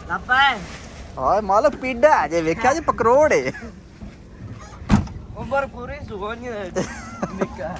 ਲਾਪਾ ਹਾਏ ਮਾਲਕ ਪੀੜਾ ਜੇ ਵੇਖਿਆ ਜੀ ਪਕਰੋੜ ਏ ਉਮਰ ਪੂਰੀ ਸੁਗੋਨੀ ਨਿੱਕਾ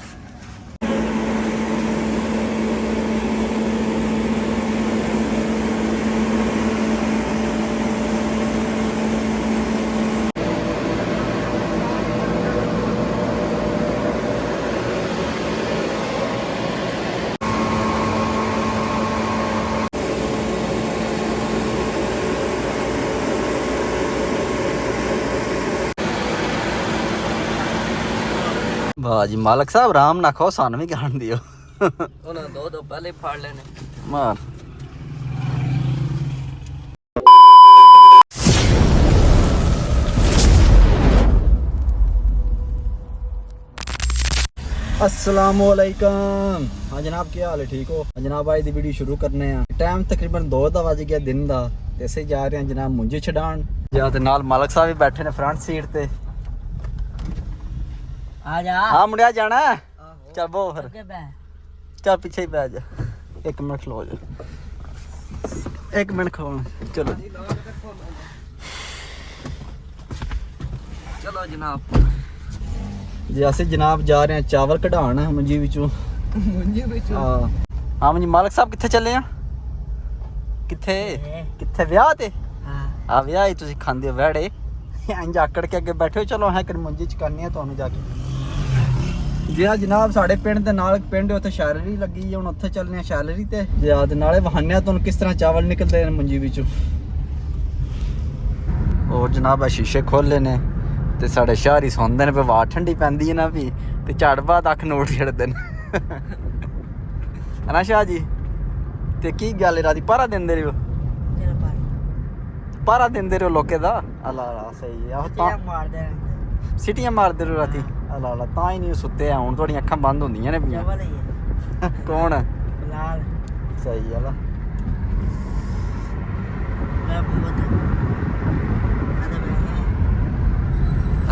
ਵਾਹ ਜੀ ਮਾਲਕ ਸਾਹਿਬ ਆਰਾਮ ਨਾਲ ਖਾਓ ਸਾਨੂੰ ਵੀ ਖਾਣ ਦਿਓ ਉਹਨਾਂ ਦੋ ਪਹਿਲੇ ਫੜ ਲੈਣੇ ਮਾਰ अस्सलामुअलैकुम। हाँ जनाब क्या हाल है, ठीक हो जनाब? आज दी वीडियो शुरू करने हैं। टाइम तकरीबन 2 दा वज गया दिन दा ते असीं जा रहे हैं जनाब मुंजी छडान या ते नाल मालक साहब भी बैठे ने फ्रंट सीट ते। आ जा हाँ मुंडिया जाना है, चल बो फिर चल पीछे ही बैठ जा। 1 मिनट खलो जा, 1 मिनट खलो चलो चलो जनाब जी। असीं जनाब जा रहे हैं चावल कढाण मुंजी विचों। हाँ हाँ मुंजी मालक साहब कित्थे चले हैं? कित्थे कित्थे ब्याह ते? हाँ ब्याह ही तुसीं खांदे हो वैड़े इंज आकड़ के अगे बैठे हो। चलो है कर मुंजी च करनी है तुहानूं जाके जी। हाँ जनाब साढ़े पिंड दे नाल पिंड उत्थे शैलरी लगी है, हुण उत्थे चलने शैलरी ते जी। हाँ ते नाले वहाने तुहानूं किस तरह चावल निकलदे ने मुंजी विचों। और जनाब शीशे खोले ने ते साढ़े शहरी सौंदे ने पे वाह ठंडी पैंदी है ना भी ते झड़ बाद अख नोट छड़दे ने है ना शाह जी? ते की गल राती पारा दिंदे रहो, पारा दिंदे रहो लोके दा। अल्लाह अल्लाह सही है। आहो सिटियां मारदे रहो राती। अल्लाह अल्लाह तां ही नहीं सुत्ते हैं हुण, तुहाडियां अखां बंद होंदियां ने पियां। कौन लाल सही है ला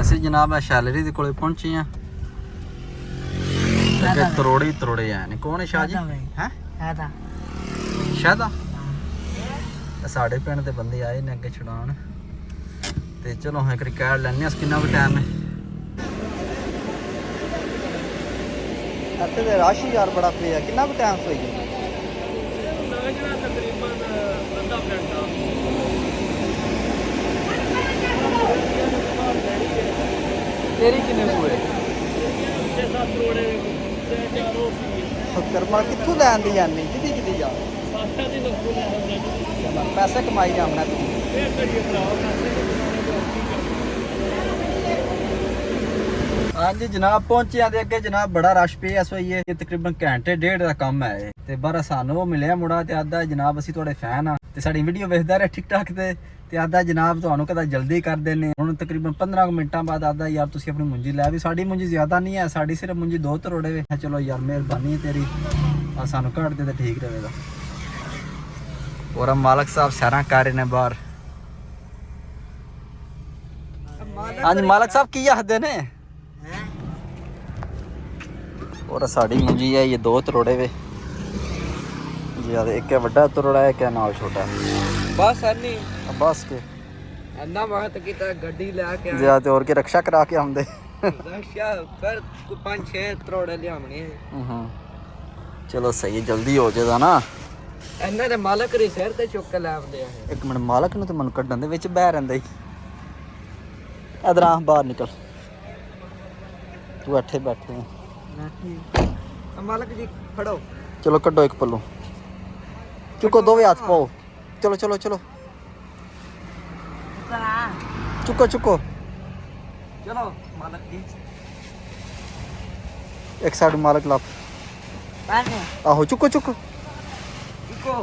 ਅਸੀਂ ਜਨਾਬ ਸ਼ੈਲਰੀ ਦੇ ਕੋਲੇ ਪਹੁੰਚੇ ਆ। ਅੱਗੇ ਤਰੋੜੇ ਆਏ ਨੇ। ਕੌਣ ਹੈ ਸ਼ਾਹ ਜੀ? ਹੈ ਸ਼ਾਹਦਾ ਸ਼ਾਹਦਾ ਸਾਡੇ ਪਿੰਡ ਦੇ ਬੰਦੇ ਆਏ ਨੇ ਅੱਗੇ ਛਡਾਣ ਤੇ ਚਲੋ ਹਾਂ ਇੱਕ ਰਿਕਾਰਡ ਲੈਣੇ ਆ। ਕਿੰਨਾ ਕੁ ਟਾਈਮ ਹੈ ਇੱਥੇ ਤੇ ਰਾਸ਼ੀ ਯਾਰ ਬੜਾ ਪਿਆ। ਕਿੰਨਾ ਕੁ ਟਾਈਮ ਹੋਈ ਹੈ? ਤਕਰੀਬਨ ਅੱਧਾ ਘੰਟਾ। तेरी किन्ने हुए? 6-7 करोड़ कर्मा कित्थों लैन दी जानी? किदी जा पैसे कमाई जाना तू। हाँ जी जनाब पहुंचे आते अगे जनाब बड़ा रश पे इस वाई है। तकरीबन घंटे डेढ़ का कम है ते बारा सानू मिले मुड़ा ते आदा जनाब असी थोड़े फैन हाँ ते साडी वीडियो वेखदा रहे टिक टाक ते आदा जनाब तुहानू कदा जल्दी कर देने। हुण तकरीबन 15 मिनटां बाद आदा यार तुसी अपनी मुंजी लै भी। साडी मुंजी ज्यादा नहीं है, साडी सिर्फ मुंजी 2 तरोड़े वे। चलो यार मेहरबानी है तेरी, आ सानू घट दे ते ठीक रहेगा। और मालक साहब सैरां कर रहे ने बाहर। हाँ जी मालक साहब की आखदे ने? और साड़ी मुंजी है ये 2 तरोड़े वे जी। एक है बड़ा तरोड़ा है, एक है नाल छोटा। बस नहीं बस के अन्ना वक्त की गड्डी लेके जी। ते और के रक्षा करा के आंदे रक्षा कर 5-6 तरोड़े लियावणे। चलो सही है जल्दी हो जाएगा ना। ਇਹਨਾਂ ਦੇ ਮਾਲਕ ਰੀ ਸਿਰ ਤੇ ਚੁੱਕ ਕੇ ਲੈ ਆਉਂਦੇ ਆ। ਇੱਕ ਮਿੰਟ ਮਾਲਕ ਨੂੰ ਤੇ ਮਨ ਕੱਢਣ ਦੇ ਵਿੱਚ ਬਹਿ ਰਹਿੰਦਾ ਹੀ। ਇਧਰ ਆ ਬਾਹਰ ਨਿਕਲ ਤੂੰ ਇੱਥੇ ਬੈਠੇ ਨਾ ਠੀਕ ਮਾਲਕ ਜੀ ਫੜੋ। ਚਲੋ ਕੱਢੋ ਇੱਕ ਪੱਲੂ, ਚੁੱਕੋ ਦੋਵੇਂ ਹੱਥ ਪਾਓ। ਚਲੋ ਚਲੋ ਚਲੋ ਚੁੱਕੋ ਚੁੱਕੋ। ਚਲੋ ਮਾਲਕ ਜੀ ਇੱਕ ਸਾਈਡ ਮਾਲਕ ਲਾ ਆਹੋ ਚੁੱਕੋ ਚੁੱਕੋ ਚੁੱਕੋ।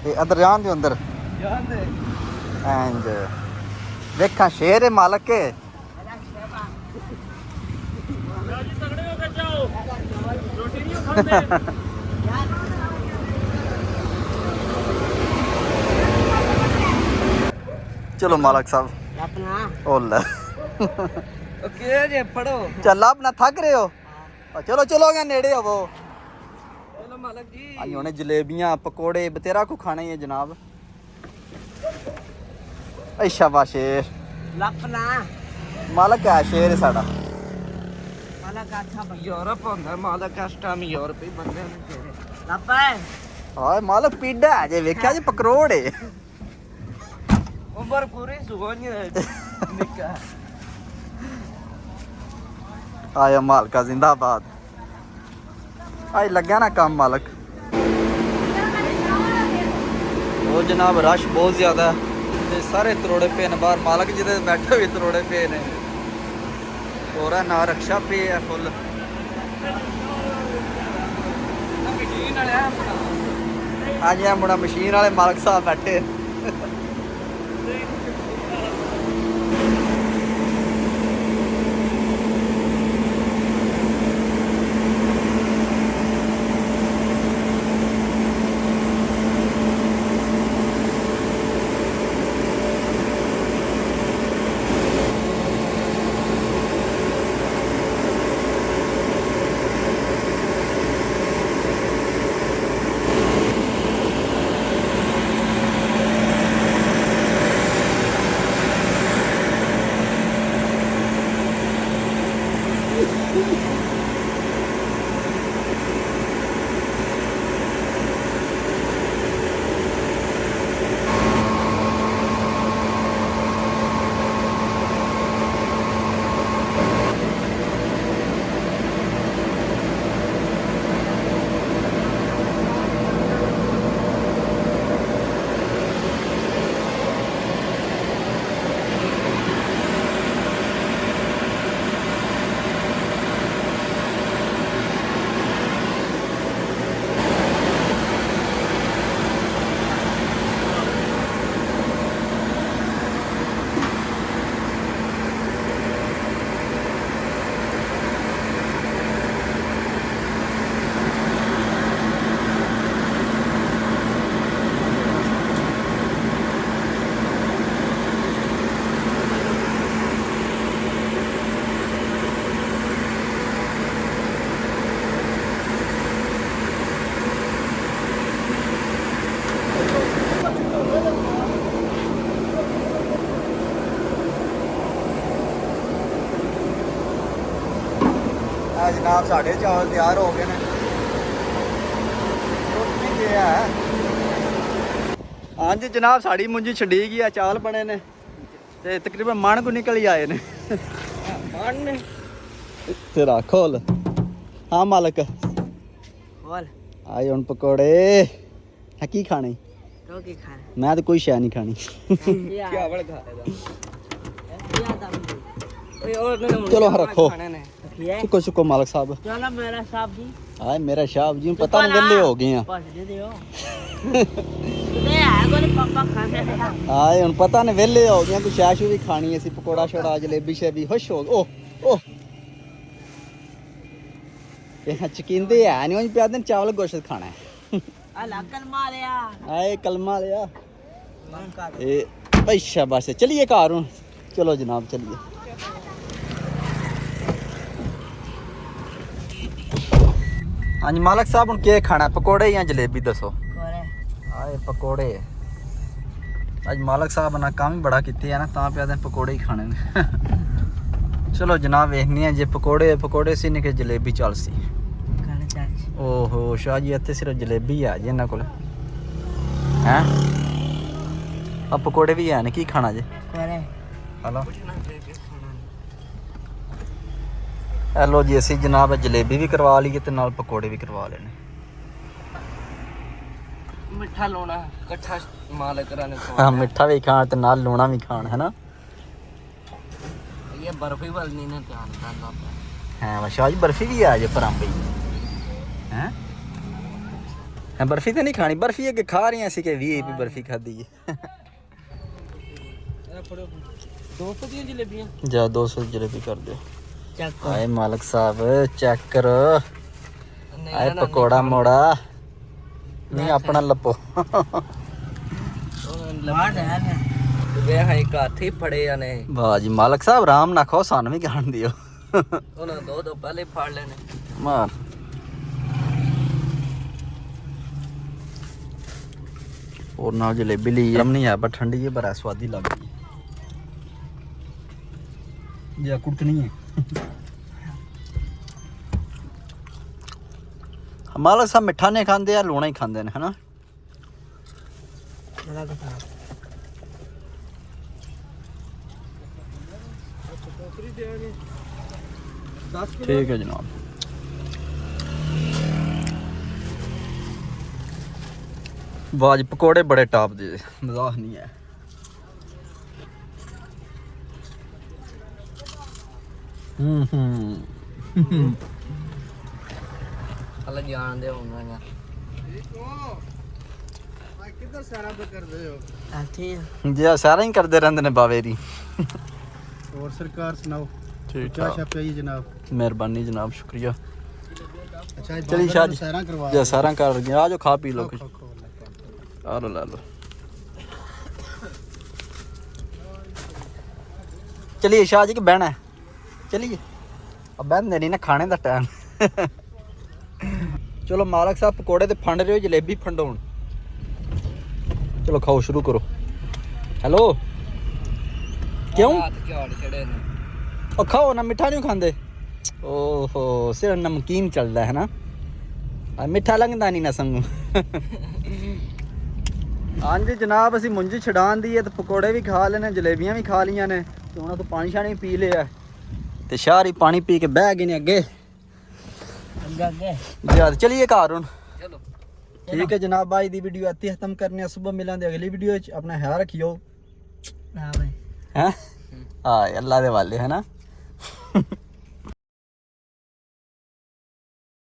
ਇਹ ਅੰਦਰ ਜਾਣ ਦਿਓ, ਅੰਦਰ ਜਾਣ ਦੇ। ਐਂਡ ਦੇਖਾਂ ਸ਼ੇਰ ਹੈ ਮਾਲਕ ਕੇ। ਤਗੜੇ ਹੋ ਕੇ ਜਾਓ, ਰੋਟੀ ਨਹੀਂ ਖਾਂਦੇ। चलो मालक साहब अपना ओला ओके जे पढ़ो चल अपना थक रहे हो। चलो चलो गया नेड़े हो वो। चलो मालक जी आई होने जलेबियां पकोड़े बतेरा को खाने ही है जनाब। ਅੱਛਾ ਵਾ ਸ਼ੇਰ ਲੱਪਣਾ ਮਾਲਕ ਹੈ ਸ਼ੇਰ ਸਾਡਾ ਮਾਲਕ ਆਠਾ ਯੂਰਪ ਹੁੰਦਾ ਮਾਲਕ ਇਸ ਟਾਈਮ ਯੂਰਪੀ ਬੰਦੇ ਨੇ ਤੇਰੇ ਲੱਪਾ ਹਾਂ ਮਾਲਕ ਪੀੜਾ ਹੈ ਜੇ ਵੇਖਿਆ ਜੇ ਪਕਰੋੜ ਏ ਉਮਰ ਪੂਰੀ ਸੁਗੋਣੀ ਨਿੱਕਾ ਆਇਆ ਮਾਲਕਾ ਜ਼ਿੰਦਾਬਾਦ ਆਈ ਲੱਗਿਆ ਨਾ ਕੰਮ ਮਾਲਕ ਉਹ ਜਨਾਬ ਰਸ਼ ਬਹੁਤ ਜ਼ਿਆਦਾ ਹੈ ਤੇ ਸਾਰੇ ਤਰੋੜੇ ਪਏ ਨੇ ਬਾਹਰ ਮਾਲਕ ਜਿਹਦੇ ਬੈਠੇ ਹੋਏ ਤਰੋੜੇ ਪਏ ਨੇ ਹੋਰਾ ਨਾ ਰਕਸ਼ਾ ਪਏ ਹੈ ਫੁੱਲ ਮਸ਼ੀਨ ਵਾਲਿਆ ਅੱਜ ਇਹ ਮੁੰਡਾ ਮਸ਼ੀਨ ਵਾਲੇ ਮਾਲਕ ਸਾਹਿਬ ਬੈਠੇ ਜਨਾਬ ਸਾਡੇ ਚਾਵਲ ਤਿਆਰ ਹੋ ਗਏ ਨੇ ਰੋਟੀ ਕੀ ਹੈ ਹਾਂਜੀ ਜਨਾਬ ਸਾਡੀ ਮੁੰਜੀ ਛੱਡੀ ਗਈ ਆ ਚਾਵਲ ਬਣੇ ਨੇ ਤੇ ਤਕਰੀਬਨ ਮਣ ਕੋ ਨਿਕਲ ਹੀ ਆਏ ਨੇ ਮਣ ਨੇ ਤੇ ਰੱਖੋਲ ਹਾਂ ਮਾਲਕ ਬੋਲ ਆਏ ਹੁਣ ਪਕੌੜੇ ਆ ਕੀ ਖਾਣੇ ਰੋਟੀ ਖਾਣਾ ਮੈਂ ਤਾਂ ਕੋਈ ਸ਼ੈ ਨਹੀਂ ਖਾਣੀ ਚਾਵਲ ਖਾ ਲੈਦਾ ਓਏ और चलो रखो खाने ने चुको चुको मालिक साहब चलो मेरा साहब जी आए मेरा साहब जी पता नहीं वेले हो गए हैं बस दे दियो ते है कोई पापा खाने ने आए हुन पता नहीं वेले हो गए कुछ शैशु भी खानी है सी पकोड़ा छोड़ा जलेबी शेबी खुश हो ओ ये चकिंदे है नहीं उन पे दिन चावल गोश्त खाना है अला कलमा लिया आए कलमा लिया ए भाई शाबाश चलिए घर हूं चलो जनाब चलिए हाँ जी मालिक साहब हूँ के खाना पकौड़े या जलेबी दसो आए पकौड़े अज मालिक साहब ने काम ही बड़ा किया है ना तां पे पकौड़े ही खाने ने चलो जनाब वेखने जे पकौड़े सी नहीं कि जलेबी चल सी ओहो शाह जी इतने सिर्फ जलेबी है जी इन्होंने को हैं अब पकौड़े भी है की खाना जे हेलो हेलो जी असी जनाब जलेबी भी करवा ली ते नाल पकौड़े भी करवा लेने मिठा लोना इकट्ठा माल कराने हाँ मिठा भी खान ते नाल लूना भी खान है ना ये बर्फी वाली नहीं ना ध्यान करना हाँ शाह जी बर्फी भी है जे परांबी हैं बर्फी तो नहीं खानी बर्फी अगे खा रही हैं कि 20 बर्फी खाधी है 200 दी जलेबियां जा 200 जलेबी कर दो चेक आए मालिक साहब चेक करो आए पकोड़ा मोड़ा नहीं अपना लपो लमाट है ने वे हाई काठी फड़े ने वाह जी मालिक साहब आराम ना खाओ सान भी खान दियो उन्हें दो पहले फाड़ लेने मार और ना जलेबी ली हम नहीं है पर ठंडी है बड़ा स्वादी लग गई जी कुटनी है हमारा सब मिठा नहीं खाते या लूना ही खाते हैं है ना ठीक है जनाब बाज पकोड़े बड़े टॉप दे मजाक नहीं है अलग जान दे होना किधर सारा पे कर दे हो जी सारा ही करते रहते ने बावेरी और सरकार सुनाओ ठीक क्या छापे जी जनाब मेहरबानी जनाब शुक्रिया अच्छा चलिए शाह जी सारा करवा जी सारा कर गया आ जाओ खा पी लो कुछ आ लो ला लो चलिए शाह जी कि बहना है चलिए अब बहन नहीं ना खाने का टाइम चलो मालक साहब पकौड़े तो फंड रहे हो जलेबी फंडो हुण चलो खाओ शुरू करो हेलो क्यों और खाओ ना मिठा नहीं खाते ओहो सिर्फ नमकीन चलता है ना मिठा लगता नहीं ना संगू हाँ जी जनाब असी मुंजी छड़ान दी है तो पकौड़े भी खा लेने जलेबियां भी खा लिया ने तो उन्होंने तो पानी शानी पी लिया तो शारी पानी पी के बह गए ने अगे चलिए घर हूँ ठीक है जनाब भाई दी वीडियो इत्थे खत्म करने सुबह मिलांगे अगली वीडियो अपना ख्याल रखियो हैं हाँ अल्लाह दे वाले है ना